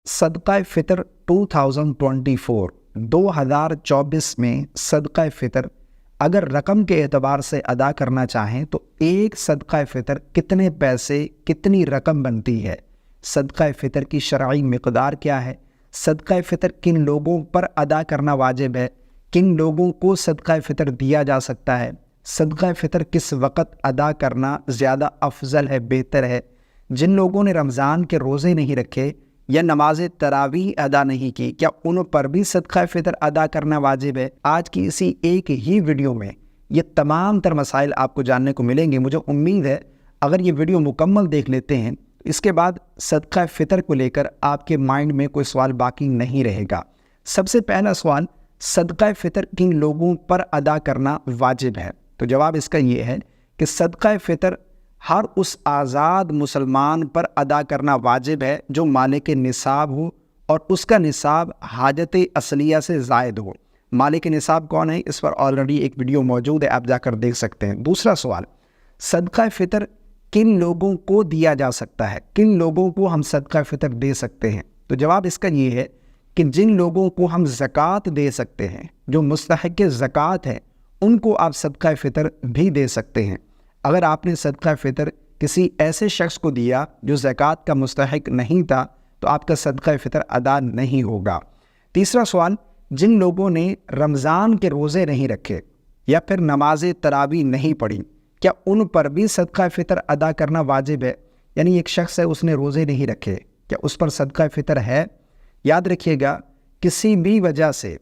صدقہ فطر 2024 میں صدقہ فطر اگر رقم کے اعتبار سے ادا کرنا چاہیں تو ایک صدقہ فطر کتنے پیسے کتنی رقم بنتی ہے؟ صدقہ فطر کی شرعی مقدار کیا ہے؟ صدقہ فطر کن لوگوں پر ادا کرنا واجب ہے؟ کن لوگوں کو صدقہ فطر دیا جا سکتا ہے؟ صدقہ فطر کس وقت ادا کرنا زیادہ افضل ہے، بہتر ہے؟ جن لوگوں نے رمضان کے روزے نہیں رکھے یا نماز تراویح ادا نہیں کی، کیا ان پر بھی صدقہ فطر ادا کرنا واجب ہے؟ آج کی اسی ایک ہی ویڈیو میں یہ تمام تر مسائل آپ کو جاننے کو ملیں گے۔ مجھے امید ہے اگر یہ ویڈیو مکمل دیکھ لیتے ہیں اس کے بعد صدقہ فطر کو لے کر آپ کے مائنڈ میں کوئی سوال باقی نہیں رہے گا۔ سب سے پہلا سوال، صدقہ فطر کن لوگوں پر ادا کرنا واجب ہے؟ تو جواب اس کا یہ ہے کہ صدقہ فطر ہر اس آزاد مسلمان پر ادا کرنا واجب ہے جو مالک نصاب ہو اور اس کا نصاب حاجت اصلیہ سے زائد ہو۔ مالک نصاب کون ہے؟ اس پر آلریڈی ایک ویڈیو موجود ہے، آپ جا کر دیکھ سکتے ہیں۔ دوسرا سوال، صدقہ فطر کن لوگوں کو دیا جا سکتا ہے؟ کن لوگوں کو ہم صدقہ فطر دے سکتے ہیں؟ تو جواب اس کا یہ ہے کہ جن لوگوں کو ہم زکوٰۃ دے سکتے ہیں، جو مستحق زکوٰۃ ہیں، ان کو آپ صدقہ فطر بھی دے سکتے ہیں۔ اگر آپ نے صدقہ فطر کسی ایسے شخص کو دیا جو زکوٰۃ کا مستحق نہیں تھا تو آپ کا صدقہ فطر ادا نہیں ہوگا۔ تیسرا سوال، جن لوگوں نے رمضان کے روزے نہیں رکھے یا پھر نماز تراویح نہیں پڑھی، کیا ان پر بھی صدقہ فطر ادا کرنا واجب ہے؟ یعنی ایک شخص ہے، اس نے روزے نہیں رکھے، کیا اس پر صدقہ فطر ہے؟ یاد رکھیے گا، کسی بھی وجہ سے،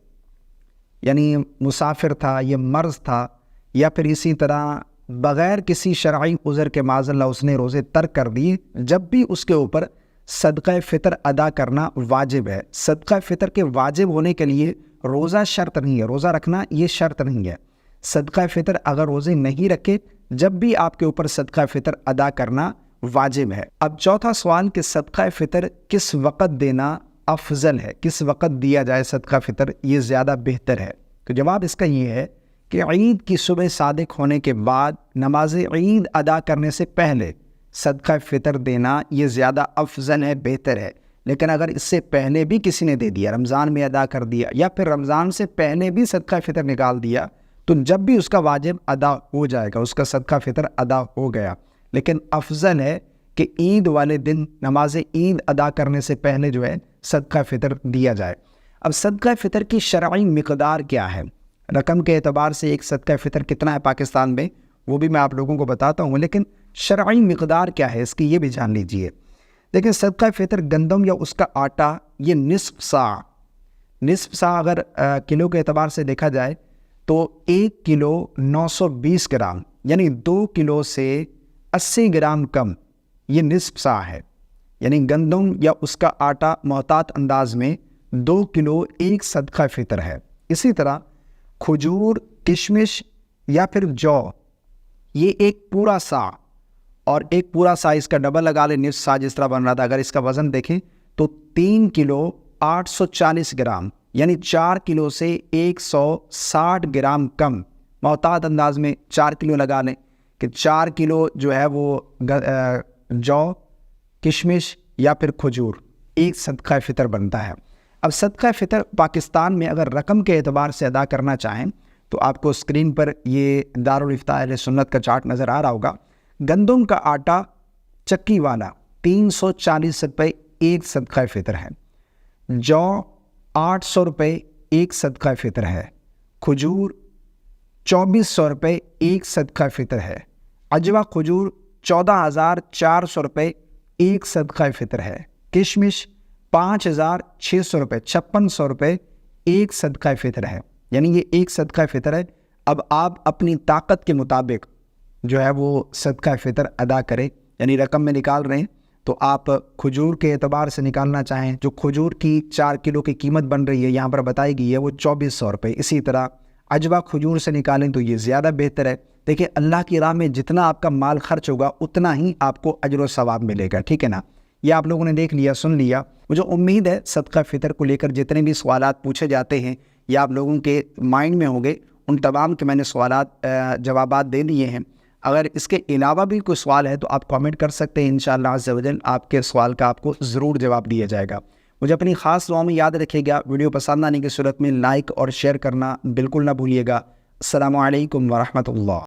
یعنی مسافر تھا، یہ مرض تھا، یا پھر اسی طرح بغیر کسی شرعی عذر کے معاذ اللہ اس نے روزے ترک کر دیے، جب بھی اس کے اوپر صدقہ فطر ادا کرنا واجب ہے۔ صدقہ فطر کے واجب ہونے کے لیے روزہ شرط نہیں ہے، روزہ رکھنا یہ شرط نہیں ہے۔ صدقہ فطر اگر روزے نہیں رکھے، جب بھی آپ کے اوپر صدقہ فطر ادا کرنا واجب ہے۔ اب چوتھا سوال کہ صدقہ فطر کس وقت دینا افضل ہے؟ کس وقت دیا جائے صدقہ فطر یہ زیادہ بہتر ہے؟ تو جواب اس کا یہ ہے کہ عید کی صبح صادق ہونے کے بعد نماز عید ادا کرنے سے پہلے صدقہ فطر دینا یہ زیادہ افضل ہے، بہتر ہے۔ لیکن اگر اس سے پہلے بھی کسی نے دے دیا، رمضان میں ادا کر دیا، یا پھر رمضان سے پہلے بھی صدقہ فطر نکال دیا، تو جب بھی اس کا واجب ادا ہو جائے گا، اس کا صدقہ فطر ادا ہو گیا۔ لیکن افضل ہے کہ عید والے دن نماز عید ادا کرنے سے پہلے جو ہے صدقہ فطر دیا جائے۔ اب صدقہ فطر کی شرعی مقدار کیا ہے؟ رقم کے اعتبار سے ایک صدقہ فطر کتنا ہے پاکستان میں، وہ بھی میں آپ لوگوں کو بتاتا ہوں، لیکن شرعی مقدار کیا ہے اس کی یہ بھی جان لیجئے۔ دیکھیں، صدقہ فطر گندم یا اس کا آٹا یہ نصف سا اگر کلو کے اعتبار سے دیکھا جائے تو 1 کلو 920 گرام، یعنی 2 کلو سے 80 گرام کم، یہ نصف سا ہے۔ یعنی گندم یا اس کا آٹا محتاط انداز میں 2 کلو ایک صدقہ فطر ہے۔ اسی طرح کھجور، کشمش یا پھر جو، یہ ایک پورا سا، اور ایک پورا سا اس کا ڈبل لگا لیں، نصف سا جس طرح بن رہا تھا، اگر اس کا وزن دیکھیں تو 3 کلو 840 گرام، یعنی 4 کلو سے 160 گرام کم، محتاط انداز میں 4 کلو لگا لیں کہ 4 کلو جو ہے وہ جو، کشمش یا پھر کھجور ایک صدقہ فطر بنتا ہے۔ اب صدقہ فطر پاکستان میں اگر رقم کے اعتبار سے ادا کرنا چاہیں تو آپ کو اسکرین پر یہ دارالافتاء اہل سنت کا چارٹ نظر آ رہا ہوگا۔ گندم کا آٹا چکی والا 340 روپے ایک صدقہ فطر ہے، جو 800 روپے ایک صدقہ فطر ہے، کھجور 2400 روپے ایک صدقہ فطر ہے، عجوہ کھجور 14,400 روپے ایک صدقہ فطر ہے، کشمش 5,600 روپے 5600 روپے ایک صدقہ فطر ہے۔ یعنی یہ ایک صدقہ فطر ہے۔ اب آپ اپنی طاقت کے مطابق جو ہے وہ صدقہ فطر ادا کریں، یعنی رقم میں نکال رہے ہیں تو آپ کھجور کے اعتبار سے نکالنا چاہیں، جو کھجور کی 4 کلو کی قیمت بن رہی ہے یہاں پر بتائی گئی ہے وہ 2400 روپے۔ اسی طرح عجوہ کھجور سے نکالیں تو یہ زیادہ بہتر ہے۔ دیکھیں، اللہ کی راہ میں جتنا آپ کا مال خرچ ہوگا اتنا ہی آپ کو اجر و ثواب ملے گا، ٹھیک ہے نا؟ یہ آپ لوگوں نے دیکھ لیا، سن لیا۔ مجھے امید ہے صدقہ فطر کو لے کر جتنے بھی سوالات پوچھے جاتے ہیں یا آپ لوگوں کے مائنڈ میں ہوں گے، ان تمام کے میں نے سوالات جوابات دے دیے ہیں۔ اگر اس کے علاوہ بھی کوئی سوال ہے تو آپ کامنٹ کر سکتے ہیں، انشاءاللہ عز و جل آپ کے سوال کا آپ کو ضرور جواب دیا جائے گا۔ مجھے اپنی خاص دعاؤں میں یاد رکھیے گا. ویڈیو پسند آنے کی صورت میں لائک اور شیئر کرنا بالکل نہ بھولیے گا. السلام علیکم ورحمۃ اللہ.